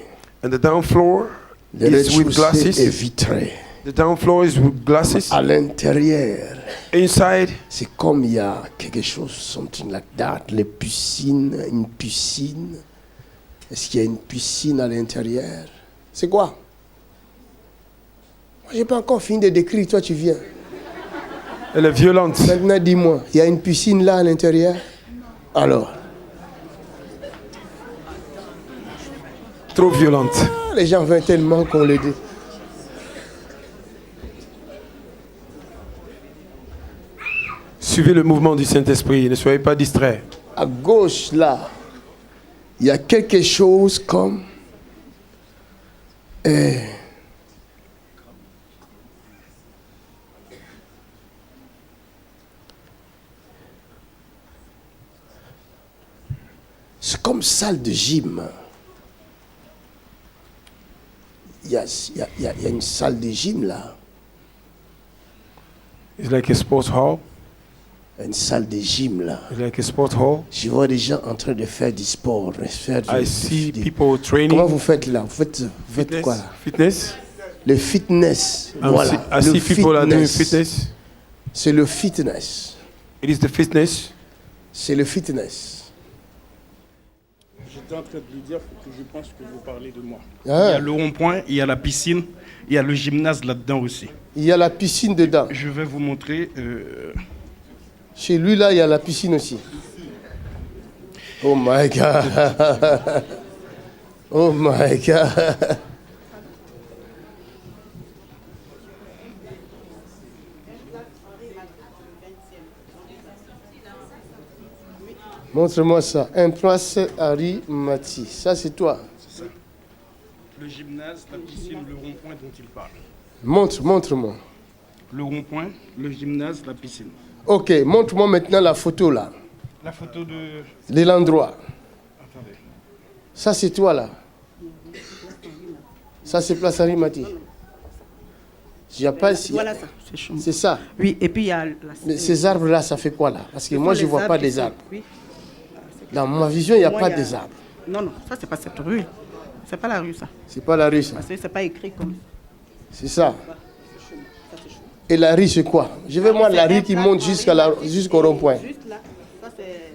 And the down floor Le is with rez-de-chaussée est glasses. vitré. The down floor is with glasses. À l'intérieur, Inside, c'est comme il y a quelque chose, something like that. Les piscines, une piscine. Est-ce qu'il y a une piscine à l'intérieur? C'est quoi? Moi, j'ai pas encore fini de décrire, toi tu viens. elle est violente. Maintenant, dis-moi, il y a une piscine là à l'intérieur? Alors, Trop violente. les gens veulent tellement qu'on les dit. Suivez le mouvement du Saint-Esprit. Ne soyez pas distraits. À gauche là, il y a quelque chose comme c'est comme salle de gym. Il y a une salle de gym là. It's like a sports hall. Une salle de gym là. It's like a sports hall. Je vois des gens en train de faire du sport. Faire I see people Comment training. vous faites là? Vous faites quoi là? Fitness. Le fitness. Voilà. I see Le people are doing fitness. fitness. C'est le fitness. It is the fitness. C'est le fitness. J'étais en train de lui dire que je pense que vous parlez de moi. Ah. Il y a le rond-point, il y a la piscine, il y a le gymnase là-dedans aussi. Il y a la piscine dedans. Je vais vous montrer. Chez lui là, il y a la piscine aussi. Oh my God. Oh my God. Montre-moi ça. Un place Harry Mati. Ça, c'est toi. C'est ça. Le gymnase, la piscine, le rond-point dont il parle. Montre-moi. Le rond-point, le gymnase, la piscine. Ok, montre-moi maintenant la photo là. La photo de... De l'endroit. Attendez. Ça, c'est toi là. Ça, c'est place Harry Mati. Il y a pas ici. Voilà ça, c'est chaud. C'est ça. Oui, et puis il y a... Mais ces arbres-là, ça fait quoi là? Parce que moi, je ne vois pas des arbres. Oui. Dans ma vision, il n'y a Moi, pas il y a- des arbres. Non, non, ça c'est pas cette rue. C'est pas la rue ça. C'est pas la rue, ça. Parce que c'est pas écrit comme... C'est ça. Et la rue, c'est quoi? Je veux moi la rue qui monte jusqu'au rond-point. Juste là, ça c'est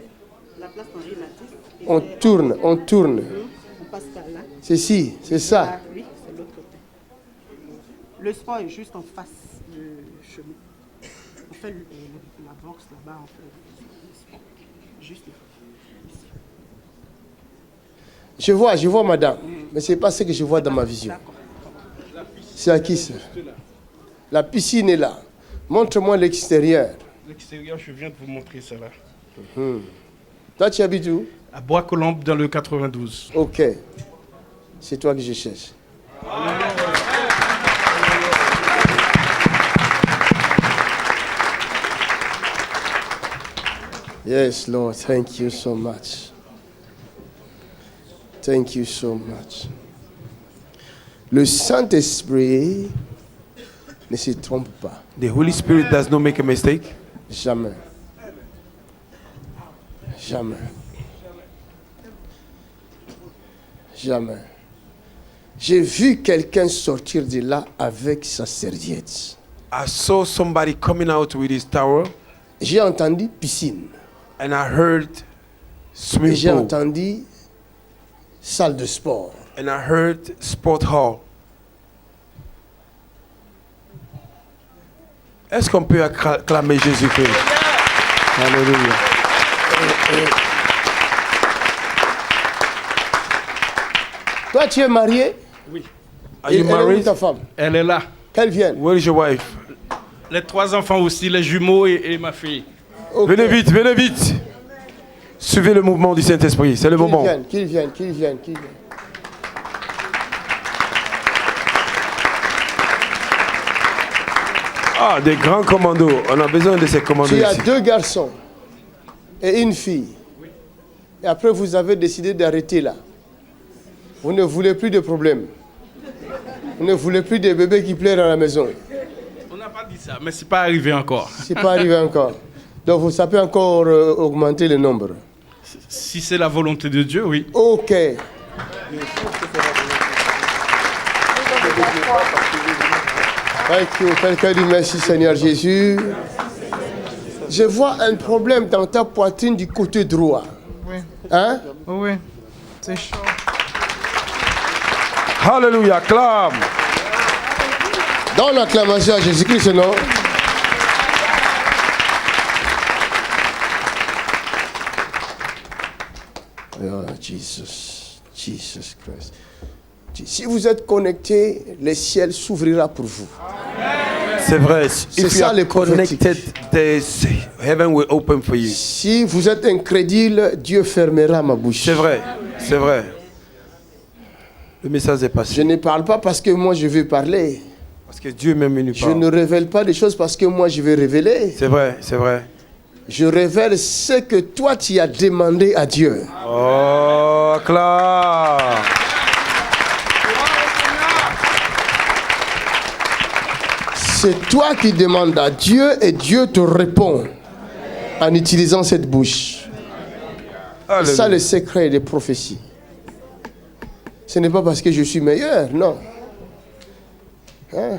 la place Henri Matisse. Et On c'est- tourne, on tourne. On passe par là. C'est ici, c'est ça. Ah, oui, c'est l'autre côté. Le sport est juste en face du chemin. On fait la boxe là-bas, on fait le sport. Juste là. Je vois madame. Mais ce n'est pas ce que je vois dans ma vision. C'est à qui ça? La piscine est là. Montre-moi l'extérieur. L'extérieur, je viens de vous montrer ça là. Toi, tu habites où? À Bois-Colombes, dans le 92. Ok. C'est toi que je cherche. Yes, Lord. Thank you so much. Thank you so much. Le Saint-Esprit ne se trompe pas. The Holy Spirit does not make a mistake. Jamais. Jamais. Jamais. J'ai vu quelqu'un sortir de là avec sa serviette. I saw somebody coming out with his towel J'ai entendu piscine. and I heard Et swimming j'ai pool entendu salle de sport. and I heard sport hall. Est-ce qu'on peut acclamer Jésus-Christ? Alléluia. Toi, tu es marié? Oui. Are Et you elle est où married? ta femme? Elle est là. Qu'elle vienne. Where is your wife? Les 3 enfants aussi, les jumeaux et ma fille. Ok. Venez vite, venez vite. Suivez le mouvement du Saint-Esprit, c'est le Qu'il moment. vienne, qu'il vienne, qu'il vienne, qu'il vienne. Ah, des grands commandos. On a besoin de ces commandos Tu as ici. 2 garçons et une fille. Et après, vous avez décidé d'arrêter là. Vous ne voulez plus de problèmes. Vous ne voulez plus de bébés qui pleurent à la maison. On n'a pas dit ça, mais c'est pas arrivé encore. C'est pas arrivé encore. Donc, ça peut encore augmenter le nombre. Si c'est la volonté de Dieu, oui. Ok. Thank you. Quelqu'un dit merci Seigneur Jésus. Je vois un problème dans ta poitrine du côté droit. Oui, Hein? oui, c'est chaud. Hallelujah, acclame. Donne l'acclamation à Jésus-Christ, non? Oh, Jesus. Jesus Christ. Si vous êtes connecté, le ciel s'ouvrira pour vous. C'est vrai. C'est If you ça, are les prophétiques. connected, heaven will open for you. Si vous êtes incrédule, Dieu fermera ma bouche. C'est vrai, c'est vrai. Le message est Je passé. ne parle pas parce que moi je veux parler. Parce que Dieu même nous Je parle. ne révèle pas des choses parce que moi je veux révéler. C'est vrai, c'est vrai. Je révèle ce que toi tu as demandé à Dieu. Oh, acclame. C'est toi qui demandes à Dieu et Dieu te répond en utilisant cette bouche. C'est ça le secret des prophéties. Ce n'est pas parce que je suis meilleur, non. Hein?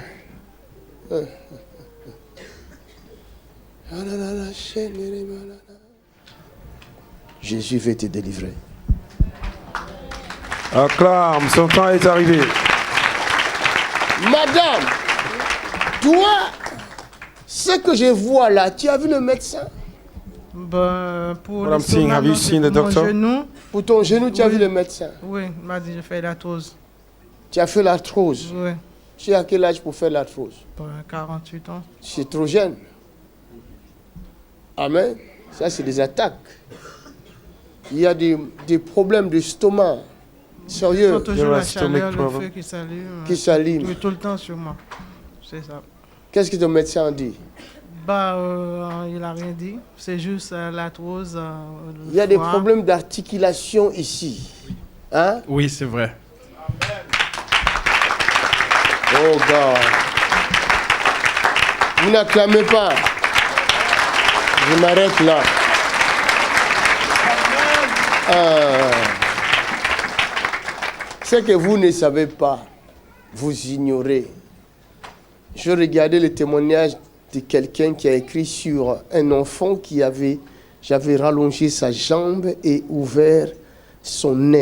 Jésus veut te délivrer. Acclame, son temps est arrivé. Madame, toi, ce que je vois là, tu as vu le médecin? Ben, pour What I'm seeing, have you seen the mon doctor? genou, Pour ton genou, tu as vu le médecin? oui, il m'a dit de faire l'arthrose. Tu as fait l'arthrose. Oui, Tu as quel âge pour faire l'arthrose? pour 48 ans. C'est trop jeune. Amen. Ça, c'est des attaques. Il y a des problèmes de stomac. Ils Sérieux. ont toujours la chaleur, le feu qui s'allume. Qui s'allume. Tout le temps sur moi. C'est ça. Qu'est-ce que ton médecin a dit? Bah, il n'a rien dit. C'est juste l'arthrose. Il y a des problèmes d'articulation ici. Hein? Oui, c'est vrai. Oh God. Vous n'acclamez pas. Je m'arrête là. C'est que vous ne savez pas. Vous ignorez. Je regardais le témoignage de quelqu'un qui a écrit sur un enfant j'avais rallongé sa jambe et ouvert son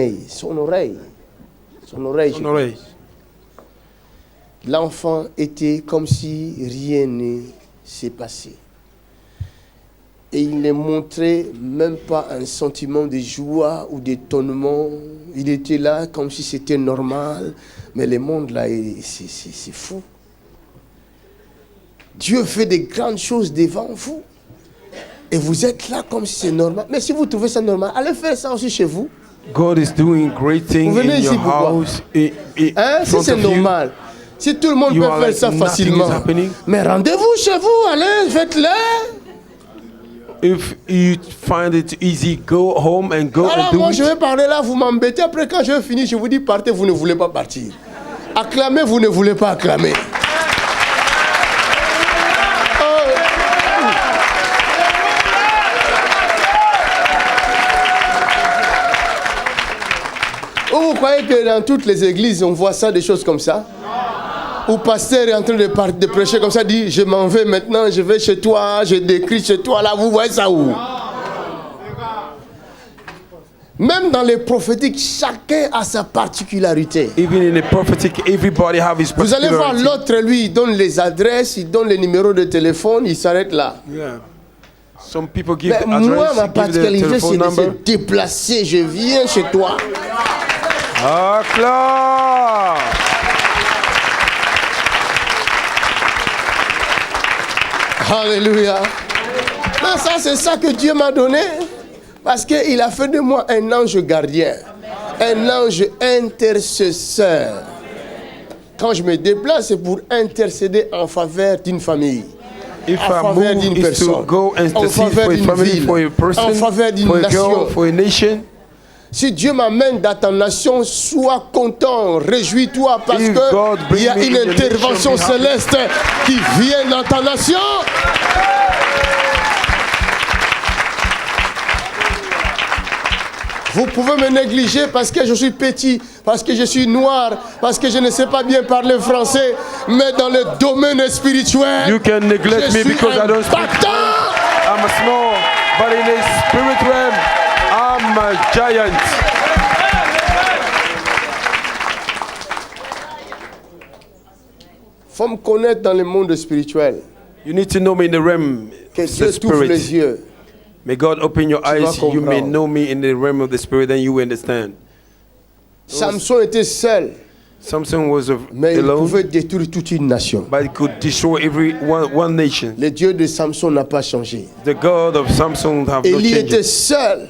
oreille. L'enfant était comme si rien ne s'est passé. Et il ne montrait même pas un sentiment de joie ou d'étonnement. Il était là comme si c'était normal. Mais le monde là, c'est fou. Dieu fait des grandes choses devant vous. Et vous êtes là comme si c'est normal. Mais si vous trouvez ça normal, allez faire ça aussi chez vous. God is doing great things in your house. Si c'est normal. Si tout le monde peut faire ça facilement. Mais rendez-vous chez vous, allez, faites-le. If you find it easy, go home and go Alors and do moi it. je vais parler là, vous m'embêtez. Après quand je finis, je vous dis partez, vous ne voulez pas partir. Acclamez, vous ne voulez pas acclamer. Vous croyez que dans toutes les églises, on voit ça, des choses comme ça? Où pasteur est en train de prêcher comme ça, dit, je m'en vais maintenant, je vais chez toi, je décris chez toi, là, vous voyez ça où? Même dans les prophétiques, chacun a sa particularité. Even in the prophetic, everybody have his Vous allez voir particularity. l'autre, lui, il donne les adresses, il donne les numéros de téléphone, il s'arrête là. Yeah. Some people give Mais the moi, ma address, give the particularité, telephone c'est de se number. déplacer, je viens chez toi. Acclame. Alléluia. Non, ça, c'est ça que Dieu m'a donné. Parce qu'il a fait de moi un ange gardien. Un ange intercesseur. Quand je me déplace, c'est pour intercéder en faveur d'une famille. If En I faveur d'une move, is personne. to go and En intercede faveur for a d'une family, ville. for a person, En faveur d'une for a nation. girl, for a nation. Si Dieu m'amène dans ta nation, sois content, réjouis-toi parce If God qu'il bring y a me une in the intervention nation, be happy. céleste qui vient dans ta nation. Vous pouvez me négliger parce que je suis petit, parce que je suis noir, parce que je ne sais pas bien parler français, mais dans le domaine spirituel, You can neglect je me suis because I don't speak. impactant. I'm small, but in the spirit realm, I'm a giant. Faut me connaître dans le monde spirituel. You need to know me in the realm Que of the Dieu t'ouvre les spirit. yeux. May God open your Tu vas eyes. You may comprendre. know me in the realm of the spirit, then you will understand. Samson était seul, Samson was mais il alone, pouvait détruire toute une nation. but he could destroy one nation. Le Dieu de Samson n'a pas changé. The God of Samson have not Élie était changed. seul.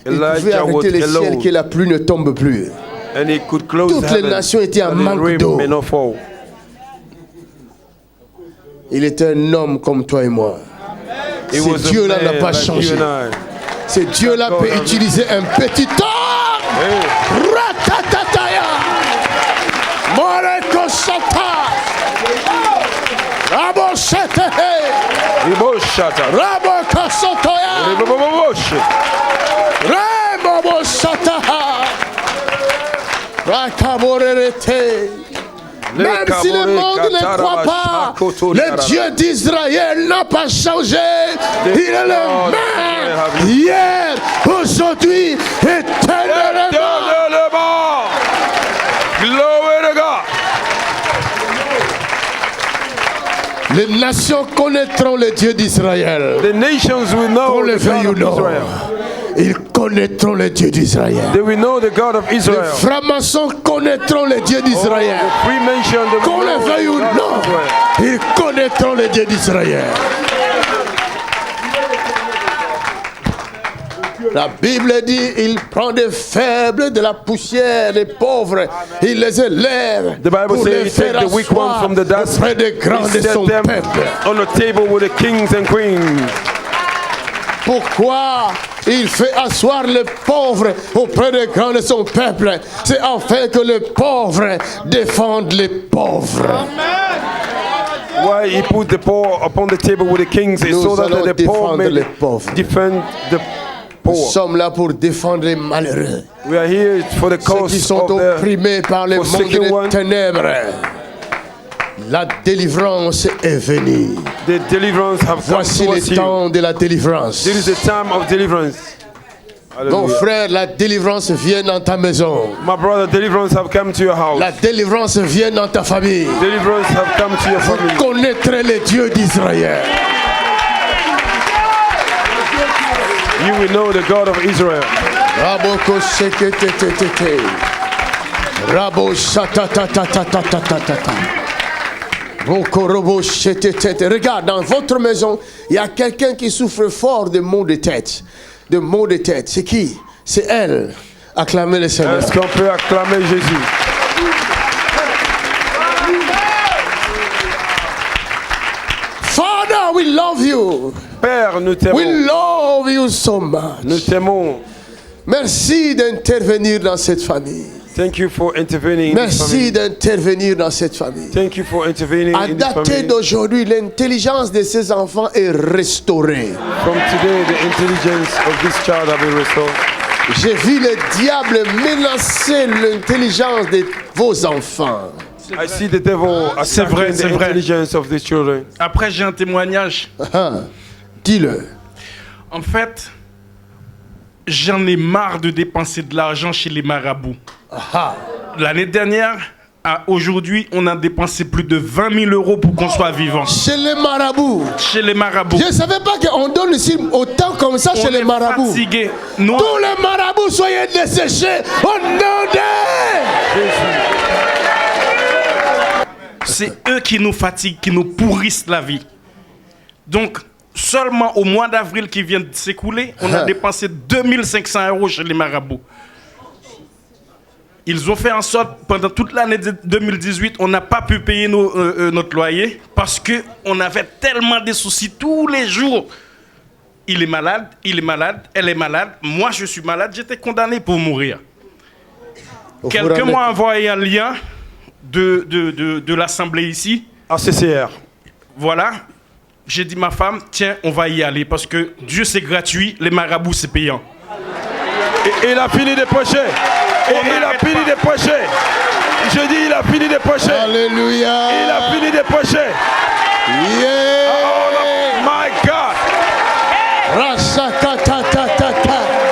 Il pouvait Elijah was arrêter le ciel alone, que la pluie ne tombe plus. and he could close Toutes les heaven, nations étaient en and the manque rain d'eau. may not fall. Il était un homme comme toi et moi. He Ce was a Dieu-là n'a man pas like changé. you and I. Ce Dieu-là peut utiliser un petit homme. Hey. Ratatataya. Morekosata. Raboshete. Riboshata. Rabokasotoya. Ribobobobosh. Raboshata. Rakaborerete. Même si le monde ne croit pas, le Dieu d'Israël n'a pas changé. Il est le même hier, aujourd'hui, éternellement. Glory to God. Les nations connaîtront le Dieu d'Israël. The nations will know Qu'on le the God veuille ou of non. Israel. Ils connaîtront le Dieu d'Israël. They will know the God of Les Israel. francs-maçons connaîtront le Dieu d'Israël. The Freemason, they will Qu'on le know veuille ou the God non, of Israel. ils connaîtront le Dieu d'Israël. La Bible dit, il prend des faibles de la poussière, des pauvres, il les élève The Bible pour says les he faire takes the weak ones asseoir from the dust. auprès des grands He de set son them peuple. on the table with the kings and queens. Pourquoi il fait asseoir le pauvre auprès des grands de son peuple? C'est afin que le pauvre défende les pauvres. Why he put the poor upon the table with the kings is Nous so that allons the poor défendre may les pauvres. defend the Nous poor. sommes là pour défendre les malheureux. We are here for the Ceux qui cause sont of the opprimés par le monde forsaken des one. ténèbres. La délivrance est venue. The deliverance have come Voici towards le you. temps de la délivrance. This is the time of deliverance. Mon Hallelujah. frère, la délivrance vient dans ta maison. My brother, deliverance have come to your house. La délivrance vient dans ta famille. Deliverance have come to your Vous family. connaîtrez les dieux d'Israël. You will know the God of Israel. Raboko seketetetete. Rabo shatatatatatatatata. Boko robo shetetete. Regarde, dans votre maison, il y a quelqu'un qui souffre fort de maux de tête. De maux de tête. C'est qui? C'est elle. Acclamez le Seigneur. Est-ce qu'on peut acclamer Jésus? Father, we love you. Père, nous We t'aimons. love you so much. Nous t'aimons. Merci d'intervenir dans cette famille. Thank you for intervening in this Merci family. d'intervenir dans cette famille. Thank you for intervening À in this dater family. d'aujourd'hui, l'intelligence de ces enfants est restaurée. From today, the intelligence of this child have been restored. J'ai vu le diable menacer l'intelligence de vos enfants. I see the devil C'est vrai, attacking c'est the vrai. intelligence of these children. Après, j'ai un témoignage. Dis-le. En fait, j'en ai marre de dépenser de l'argent chez les marabouts. L'année dernière, à aujourd'hui, on a dépensé plus de 20 000 euros pour qu'on soit vivant. Chez les marabouts. Chez les marabouts. Je ne savais pas qu'on donne ici autant comme ça chez les marabouts. Fatigués. Nous, Tous les marabouts, soyez desséchés au nom de... c'est eux qui nous fatiguent, qui nous pourrissent la vie. Donc, seulement au mois d'avril qui vient de s'écouler, on a dépensé 2500 euros chez les marabouts. Ils ont fait en sorte, pendant toute l'année 2018, on n'a pas pu payer notre loyer parce qu'on avait tellement de soucis tous les jours. Il est malade, elle est malade, moi je suis malade, j'étais condamné pour mourir. Quelqu'un m'a envoyé un lien de l'assemblée ici. ACCR. Voilà. J'ai dit ma femme, tiens, on va y aller parce que Dieu c'est gratuit, les marabouts c'est payant. Et il a fini de prêcher. Et il a fini de prêcher. Je dis, il a fini de prêcher. Alléluia. Il a fini de prêcher. Yeah. Oh my God.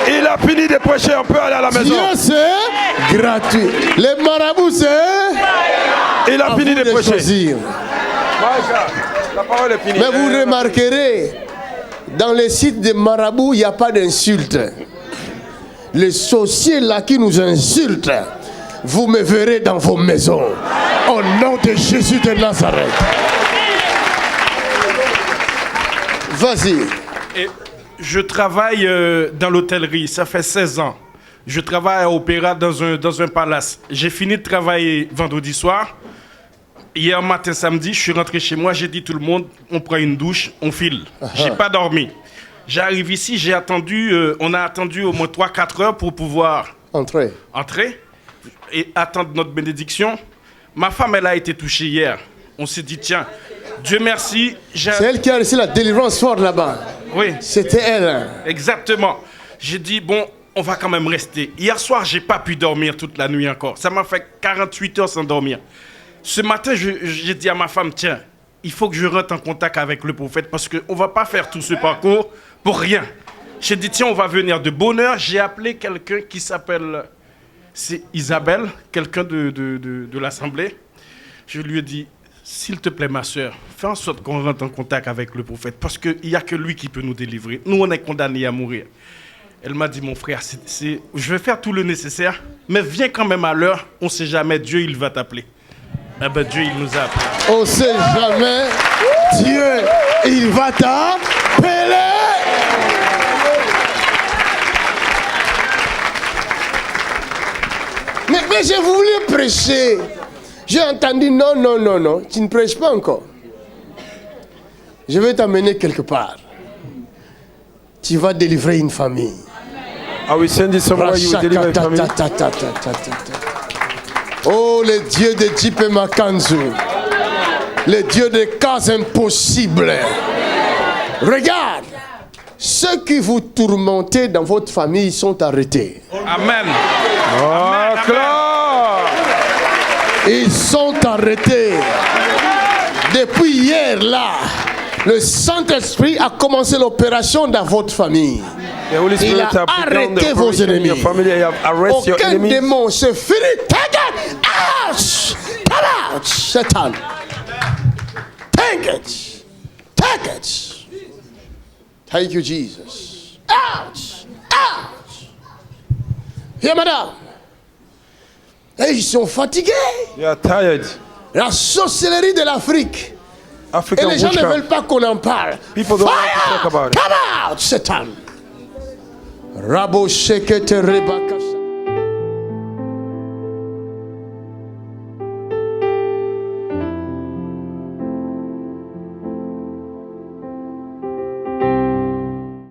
Il a fini de prêcher, on peut aller à la maison. Dieu c'est gratuit. Les marabouts c'est... Il a fini de prêcher. Choisir. My God. La parole est finie. Mais vous remarquerez, dans les sites de marabouts, il n'y a pas d'insulte. Les sorciers là qui nous insultent, vous me verrez dans vos maisons. Au nom de Jésus de Nazareth. Vas-y. Et je travaille dans l'hôtellerie, ça fait 16 ans. Je travaille à Opéra dans un palace. J'ai fini de travailler vendredi soir. Hier matin, samedi, je suis rentré chez moi, j'ai dit tout le monde, on prend une douche, on file. J'ai pas dormi. J'arrive ici, on a attendu au moins 3-4 heures pour pouvoir entrer et attendre notre bénédiction. Ma femme, elle a été touchée hier. On s'est dit, tiens, Dieu merci. C'est elle qui a reçu la délivrance forte là-bas. Oui. C'était elle. Exactement. J'ai dit, bon, on va quand même rester. Hier soir, j'ai pas pu dormir toute la nuit encore. Ça m'a fait 48 heures sans dormir. Ce matin, j'ai dit à ma femme, tiens, il faut que je rentre en contact avec le prophète parce qu'on ne va pas faire tout ce parcours pour rien. J'ai dit, tiens, on va venir de bonne heure. J'ai appelé quelqu'un qui s'appelle, c'est Isabelle, quelqu'un de l'Assemblée. Je lui ai dit, s'il te plaît, ma soeur, fais en sorte qu'on rentre en contact avec le prophète parce qu'il n'y a que lui qui peut nous délivrer. Nous, on est condamnés à mourir. Elle m'a dit, mon frère, je vais faire tout le nécessaire, mais viens quand même à l'heure. On ne sait jamais, Dieu, il va t'appeler. Eh ben, Dieu, il nous a appelés. On ne sait jamais, Dieu, il va t'appeler. Mais je voulais prêcher. J'ai entendu non, non, non, non. Tu ne prêches pas encore. Je vais t'amener quelque part. Tu vas délivrer une famille. I will send you somewhere you will deliver a family. Oh, le Dieu de Djipe Makanzu. Le Dieu des cas impossibles. Regarde. Ceux qui vous tourmentez dans votre famille sont arrêtés. Amen. Oh, ils sont arrêtés. Depuis hier, là, le Saint-Esprit a commencé l'opération dans votre famille. Il a arrêté vos ennemis. Aucun démon, c'est fini. Take it out. Come out, Satan. Take it. Take it. Thank you, Jesus. Ouch! Ouch! Viens, madame. Et ils sont fatigués. They are tired. La sorcellerie de l'Afrique. African Et les gens witchcraft. ne veulent pas qu'on en parle. People don't want to talk Fire! about it. Come out, Satan. Rabo shekete rebak.